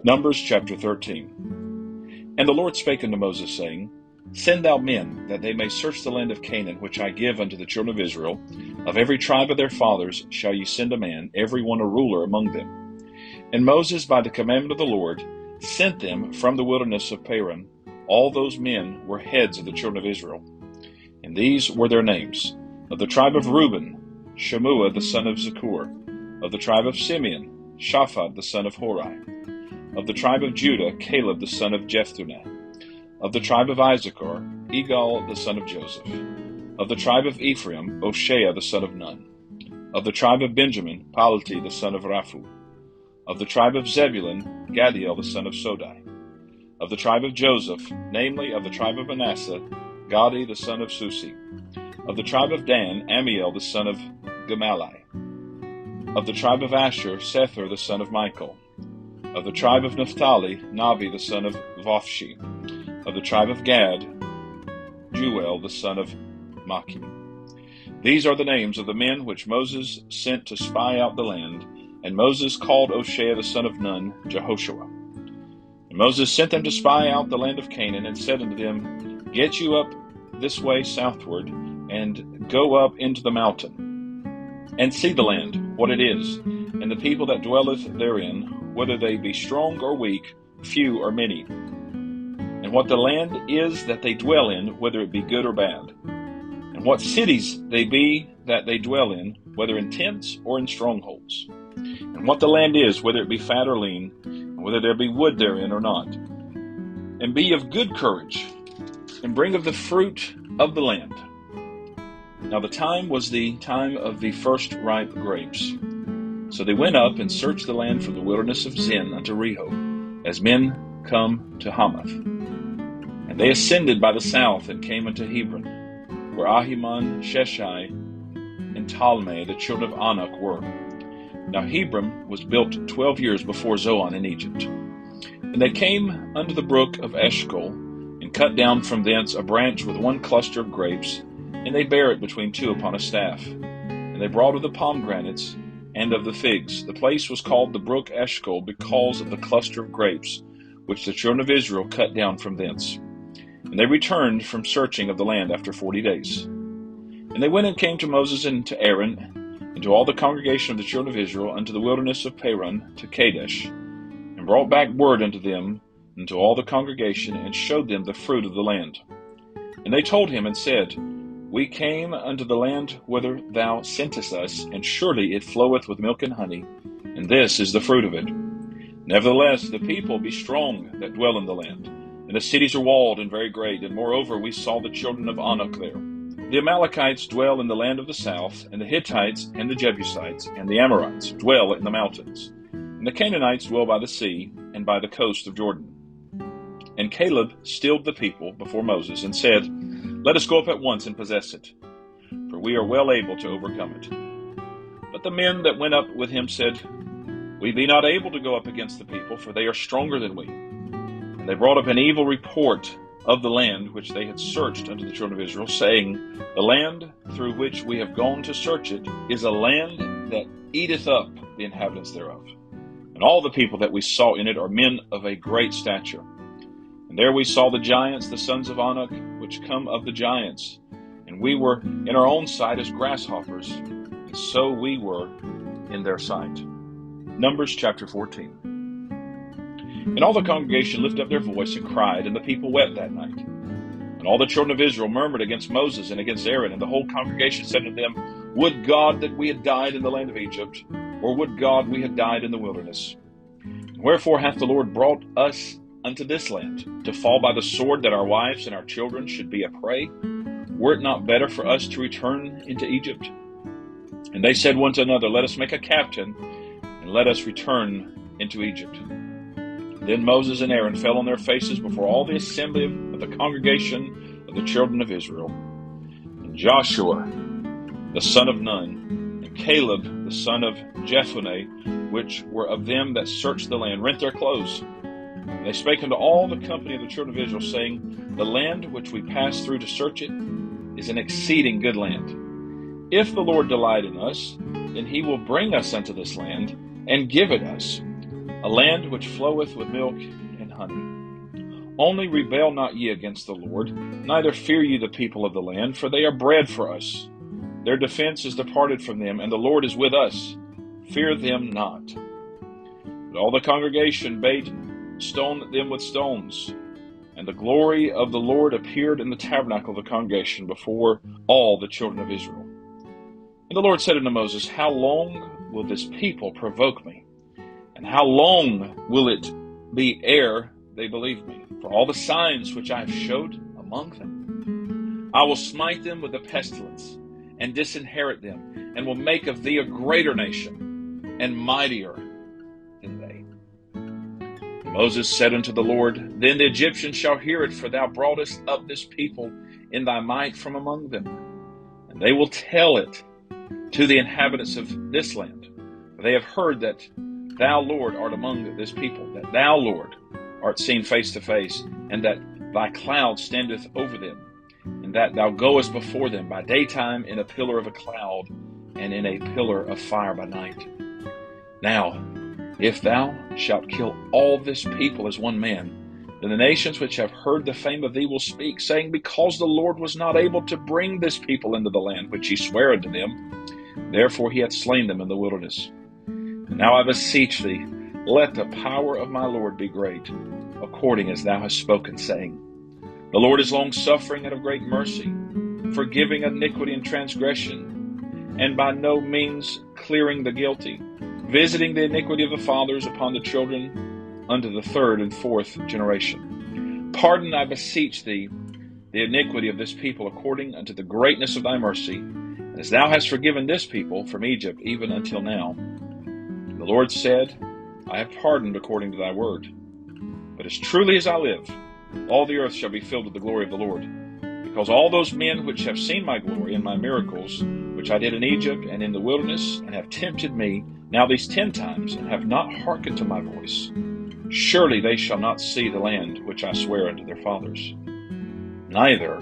Numbers chapter 13. And the Lord spake unto Moses, saying, Send thou men, that they may search the land of Canaan, which I give unto the children of Israel. Of every tribe of their fathers shall ye send a man, every one a ruler among them. And Moses, by the commandment of the Lord, sent them from the wilderness of Paran. All those men were heads of the children of Israel. And these were their names. Of the tribe of Reuben, Shemua the son of Zakur. Of the tribe of Simeon, Shaphat the son of Hori. Of the tribe of Judah, Caleb the son of Jephunneh. Of the tribe of Issachar, Igal the son of Joseph. Of the tribe of Ephraim, Hoshea the son of Nun. Of the tribe of Benjamin, Palti the son of Raphu. Of the tribe of Zebulun, Gadiel the son of Sodai. Of the tribe of Joseph, namely of the tribe of Manasseh, Gadi the son of Susi. Of the tribe of Dan, Amiel the son of Gemalli. Of the tribe of Asher, Sethur the son of Michael. Of the tribe of Naphtali, Nabi the son of Vophshi. Of the tribe of Gad, Juel the son of Machim. These are the names of the men which Moses sent to spy out the land. And Moses called Hoshea the son of Nun, Jehoshua. And Moses sent them to spy out the land of Canaan, and said unto them, Get you up this way southward, and go up into the mountain, and see the land, what it is, and the people that dwelleth therein, whether they be strong or weak, few or many, and what the land is that they dwell in, whether it be good or bad, and what cities they be that they dwell in, whether in tents or in strongholds, and what the land is, whether it be fat or lean, and whether there be wood therein or not. And be of good courage, and bring of the fruit of the land. Now the time was the time of the first ripe grapes. So they went up and searched the land from the wilderness of Zin unto Rehob, as men come to Hamath. And they ascended by the south, and came unto Hebron, where Ahiman, Sheshai, and Talmai, the children of Anak, were. Now Hebron was built 12 years before Zoan in Egypt. And they came unto the brook of Eshcol, and cut down from thence a branch with one cluster of grapes, and they bare it between two upon a staff. And they brought of the pomegranates and of the figs. The place was called the brook Eshcol, because of the cluster of grapes, which the children of Israel cut down from thence. And they returned from searching of the land after 40 days. And they went and came to Moses and to Aaron, and to all the congregation of the children of Israel, unto the wilderness of Paran, to Kadesh, and brought back word unto them, and to all the congregation, and showed them the fruit of the land. And they told him and said, We came unto the land whither thou sentest us, and surely it floweth with milk and honey, and this is the fruit of it. Nevertheless, the people be strong that dwell in the land, and the cities are walled and very great, and moreover we saw the children of Anak there. The Amalekites dwell in the land of the south, and the Hittites, and the Jebusites, and the Amorites dwell in the mountains, and the Canaanites dwell by the sea, and by the coast of Jordan. And Caleb stilled the people before Moses, and said, Let us go up at once and possess it, for we are well able to overcome it. But the men that went up with him said, We be not able to go up against the people, for they are stronger than we. And they brought up an evil report of the land which they had searched unto the children of Israel, saying, The land through which we have gone to search it is a land that eateth up the inhabitants thereof. And all the people that we saw in it are men of a great stature. And there we saw the giants, the sons of Anak, which come of the giants. And we were in our own sight as grasshoppers, and so we were in their sight. Numbers chapter 14. And all the congregation lifted up their voice and cried, and the people wept that night. And all the children of Israel murmured against Moses and against Aaron, and the whole congregation said unto them, Would God that we had died in the land of Egypt, or would God we had died in the wilderness? Wherefore hath the Lord brought us unto this land, to fall by the sword, that our wives and our children should be a prey? Were it not better for us to return into Egypt? And they said one to another, Let us make a captain, and let us return into Egypt. Then Moses and Aaron fell on their faces before all the assembly of the congregation of the children of Israel. And Joshua, the son of Nun, and Caleb, the son of Jephunneh, which were of them that searched the land, rent their clothes. And they spake unto all the company of the children of Israel, saying, The land which we passed through to search it is an exceeding good land. If the Lord delight in us, then he will bring us unto this land, and give it us, a land which floweth with milk and honey. Only rebel not ye against the Lord, neither fear ye the people of the land, for they are bread for us. Their defense is departed from them, and the Lord is with us. Fear them not. But all the congregation bade stone them with stones. And the glory of the Lord appeared in the tabernacle of the congregation before all the children of Israel. And the Lord said unto Moses, How long will this people provoke me? And how long will it be ere they believe me? For all the signs which I have showed among them, I will smite them with the pestilence, and disinherit them, and will make of thee a greater nation, and mightier than they. And Moses said unto the Lord, Then the Egyptians shall hear it, for thou broughtest up this people in thy might from among them. And they will tell it to the inhabitants of this land. For they have heard that thou, Lord, art among this people, that thou, Lord, art seen face to face, and that thy cloud standeth over them, and that thou goest before them by daytime in a pillar of a cloud, and in a pillar of fire by night. Now, if thou shalt kill all this people as one man, then the nations which have heard the fame of thee will speak, saying, Because the Lord was not able to bring this people into the land which he sware unto them, therefore he hath slain them in the wilderness. And now I beseech thee, let the power of my Lord be great, according as thou hast spoken, saying, The Lord is long-suffering and of great mercy, forgiving iniquity and transgression, and by no means clearing the guilty, visiting the iniquity of the fathers upon the children unto the third and fourth generation. Pardon, I beseech thee, the iniquity of this people according unto the greatness of thy mercy, and as thou hast forgiven this people from Egypt even until now. And the Lord said, I have pardoned according to thy word. But as truly as I live, all the earth shall be filled with the glory of the Lord. Because all those men which have seen my glory and my miracles, which I did in Egypt and in the wilderness, and have tempted me now these 10 times, and have not hearkened to my voice, surely they shall not see the land which I swear unto their fathers. Neither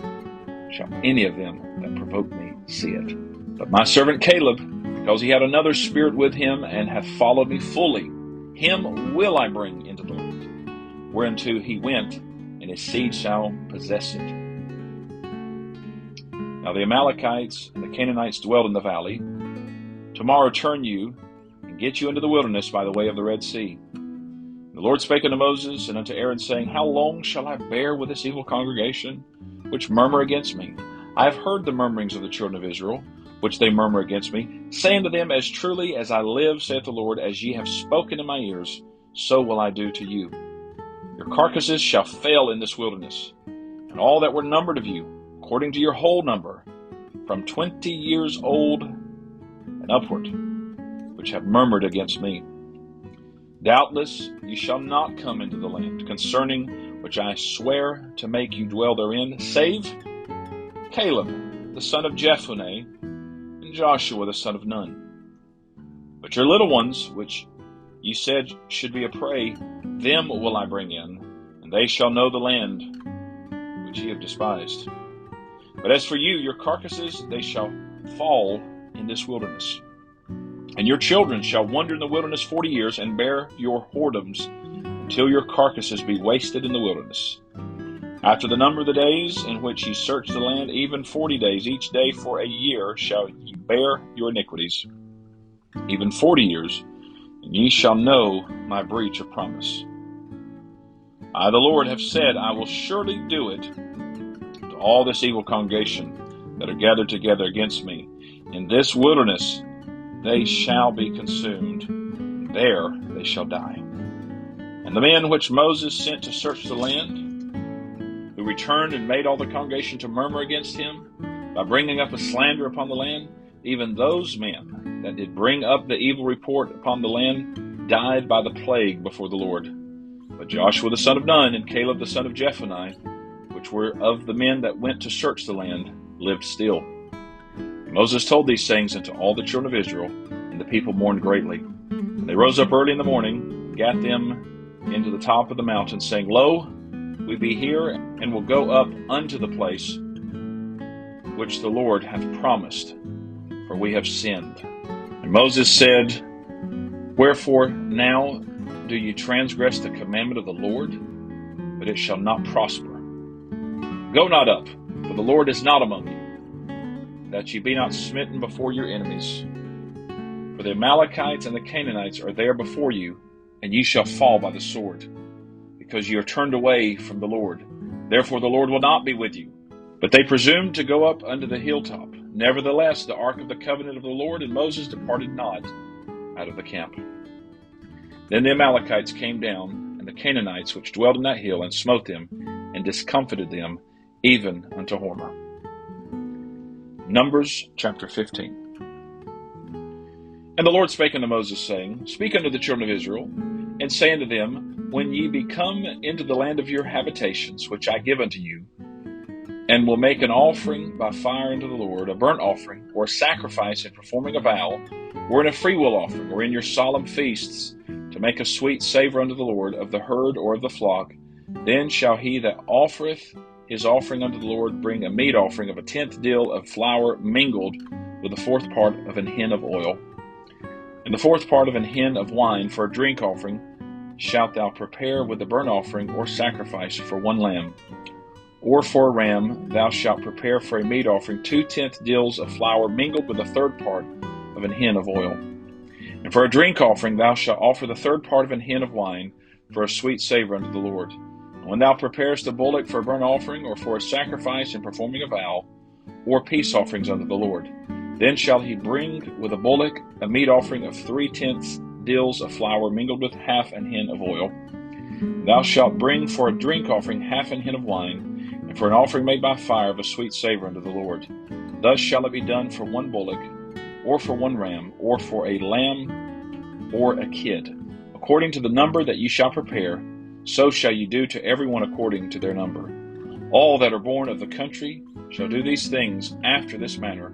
shall any of them that provoke me see it. But my servant Caleb, because he had another spirit with him, and hath followed me fully, him will I bring into the land, whereunto he went, and his seed shall possess it. Now the Amalekites and the Canaanites dwelled in the valley. Tomorrow turn you, and get you into the wilderness by the way of the Red Sea. And the Lord spake unto Moses and unto Aaron, saying, How long shall I bear with this evil congregation, which murmur against me? I have heard the murmurings of the children of Israel, which they murmur against me, saying to them, As truly as I live, saith the Lord, as ye have spoken in my ears, so will I do to you. Your carcasses shall fail in this wilderness, and all that were numbered of you, according to your whole number, from 20 years old and upward, which have murmured against me. Doubtless ye shall not come into the land, concerning which I swear to make you dwell therein, save Caleb the son of Jephunneh, and Joshua the son of Nun. But your little ones, which ye said should be a prey, them will I bring in, and they shall know the land which ye have despised. But as for you, your carcasses, they shall fall in this wilderness. And your children shall wander in the wilderness 40 years, and bear your whoredoms, until your carcasses be wasted in the wilderness. After the number of the days in which ye search the land, even 40 days, each day for a year, shall ye bear your iniquities, even 40 years, and ye shall know my breach of promise. I, the Lord, have said, I will surely do it to all this evil congregation that are gathered together against me. In this wilderness they shall be consumed, and there they shall die. And the men which Moses sent to search the land, who returned and made all the congregation to murmur against him, by bringing up a slander upon the land, even those men that did bring up the evil report upon the land died by the plague before the Lord. But Joshua the son of Nun and Caleb the son of Jephunneh, which were of the men that went to search the land, lived still. And Moses told these things unto all the children of Israel, and the people mourned greatly. And they rose up early in the morning, and gat them into the top of the mountain, saying, Lo, we be here, and will go up unto the place which the Lord hath promised. for we have sinned. And Moses said, Wherefore now do ye transgress the commandment of the Lord? But it shall not prosper. Go not up, for the Lord is not among you, that ye be not smitten before your enemies. For the Amalekites and the Canaanites are there before you, and ye shall fall by the sword, because ye are turned away from the Lord. Therefore the Lord will not be with you. But they presumed to go up unto the hilltop. Nevertheless, the ark of the covenant of the Lord and Moses departed not out of the camp. Then the Amalekites came down, and the Canaanites which dwelt in that hill, and smote them, and discomfited them, even unto Hormah. Numbers chapter 15. And the Lord spake unto Moses, saying, Speak unto the children of Israel, and say unto them, When ye be come into the land of your habitations, which I give unto you, and will make an offering by fire unto the Lord, a burnt offering, or a sacrifice in performing a vow, or in a freewill offering, or in your solemn feasts, to make a sweet savour unto the Lord of the herd or of the flock, then shall he that offereth his offering unto the Lord bring a meat offering of a 10th deal of flour mingled with the 4th part of an hin of oil, and the 4th part of an hin of wine for a drink offering shalt thou prepare with the burnt offering or sacrifice for 1 lamb. Or for a ram thou shalt prepare for a meat offering 2 tenth deals of flour mingled with the 3rd part of an hin of oil. And for a drink offering thou shalt offer the 3rd part of an hin of wine for a sweet savour unto the Lord. And when thou preparest a bullock for a burnt offering, or for a sacrifice in performing a vow, or peace offerings unto the Lord, then shall he bring with a bullock a meat offering of 3/10 deals of flour mingled with half an hin of oil. Thou shalt bring for a drink offering half an hin of wine, and for an offering made by fire of a sweet savour unto the Lord. Thus shall it be done for 1 bullock, or for 1 ram, or for a lamb, or a kid. According to the number that ye shall prepare, so shall ye do to every one according to their number. All that are born of the country shall do these things after this manner,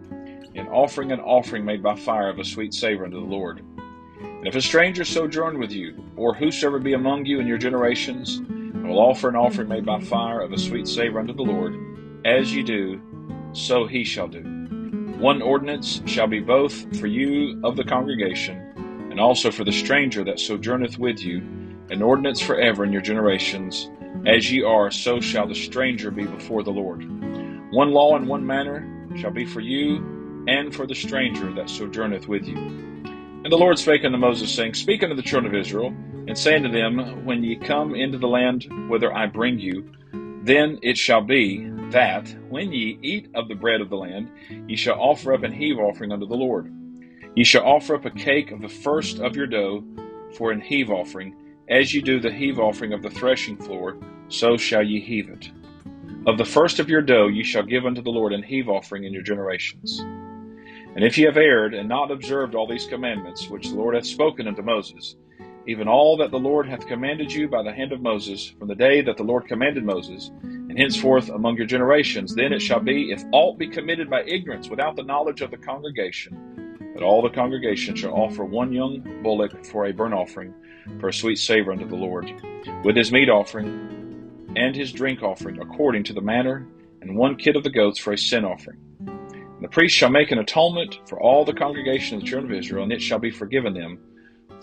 in offering an offering made by fire of a sweet savour unto the Lord. And if a stranger sojourn with you, or whosoever be among you in your generations, and will offer an offering made by fire of a sweet savour unto the Lord, as ye do, so he shall do. 1 ordinance shall be both for you of the congregation, and also for the stranger that sojourneth with you, an ordinance forever in your generations. As ye are, so shall the stranger be before the Lord. 1 law and 1 manner shall be for you, and for the stranger that sojourneth with you. And the Lord spake unto Moses, saying, Speak unto the children of Israel, and say unto them, When ye come into the land whither I bring you, then it shall be that, when ye eat of the bread of the land, ye shall offer up an heave offering unto the Lord. Ye shall offer up a cake of the first of your dough for an heave offering. As ye do the heave offering of the threshing floor, so shall ye heave it. Of the first of your dough ye shall give unto the Lord an heave offering in your generations. And if ye have erred, and not observed all these commandments, which the Lord hath spoken unto Moses, even all that the Lord hath commanded you by the hand of Moses, from the day that the Lord commanded Moses, and henceforth among your generations, then it shall be, if aught be committed by ignorance without the knowledge of the congregation, that all the congregation shall offer 1 young bullock for a burnt offering, for a sweet savour unto the Lord, with his meat offering and his drink offering, according to the manner, and 1 kid of the goats for a sin offering. And the priest shall make an atonement for all the congregation of the children of Israel, and it shall be forgiven them,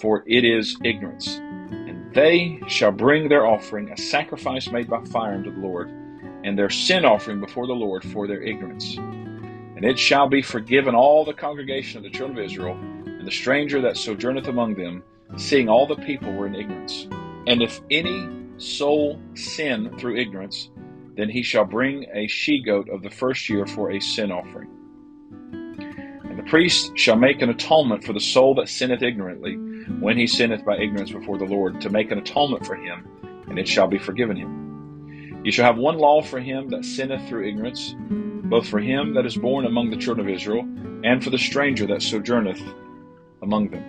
for it is ignorance. And they shall bring their offering, a sacrifice made by fire unto the Lord, and their sin offering before the Lord for their ignorance. And it shall be forgiven all the congregation of the children of Israel, and the stranger that sojourneth among them, seeing all the people were in ignorance. And if any soul sin through ignorance, then he shall bring a she-goat of the first year for a sin offering. And the priest shall make an atonement for the soul that sinneth ignorantly, when he sinneth by ignorance before the Lord, to make an atonement for him, and it shall be forgiven him. Ye shall have 1 law for him that sinneth through ignorance, both for him that is born among the children of Israel, and for the stranger that sojourneth among them.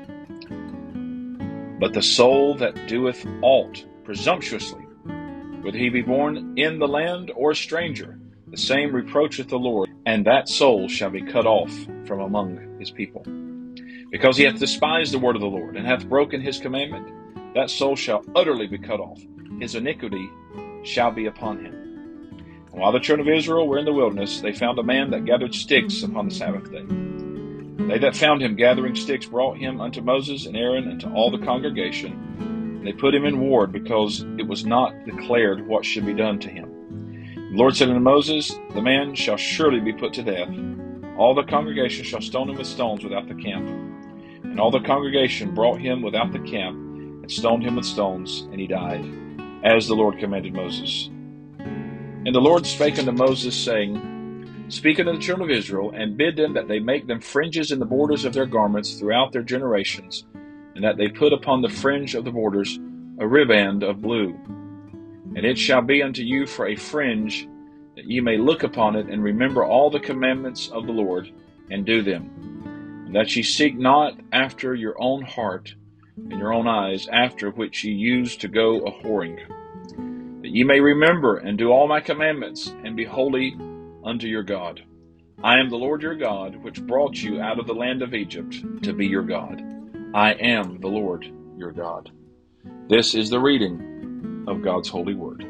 But the soul that doeth aught presumptuously, whether he be born in the land or a stranger, the same reproacheth the Lord, and that soul shall be cut off from among his people. Because he hath despised the word of the Lord, and hath broken his commandment, that soul shall utterly be cut off. His iniquity shall be upon him. And while the children of Israel were in the wilderness, they found a man that gathered sticks upon the Sabbath day. They that found him gathering sticks brought him unto Moses and Aaron and to all the congregation. And they put him in ward, because it was not declared what should be done to him. And the Lord said unto Moses, The man shall surely be put to death. All the congregation shall stone him with stones without the camp. And all the congregation brought him without the camp, and stoned him with stones, and he died, as the Lord commanded Moses. And the Lord spake unto Moses, saying, Speak unto the children of Israel, and bid them that they make them fringes in the borders of their garments throughout their generations, and that they put upon the fringe of the borders a riband of blue. And it shall be unto you for a fringe, that ye may look upon it, and remember all the commandments of the Lord, and do them. And that ye seek not after your own heart and your own eyes, after which ye used to go a whoring. That ye may remember and do all my commandments, and be holy unto your God. I am the Lord your God, which brought you out of the land of Egypt to be your God. I am the Lord your God. This is the reading of God's holy word.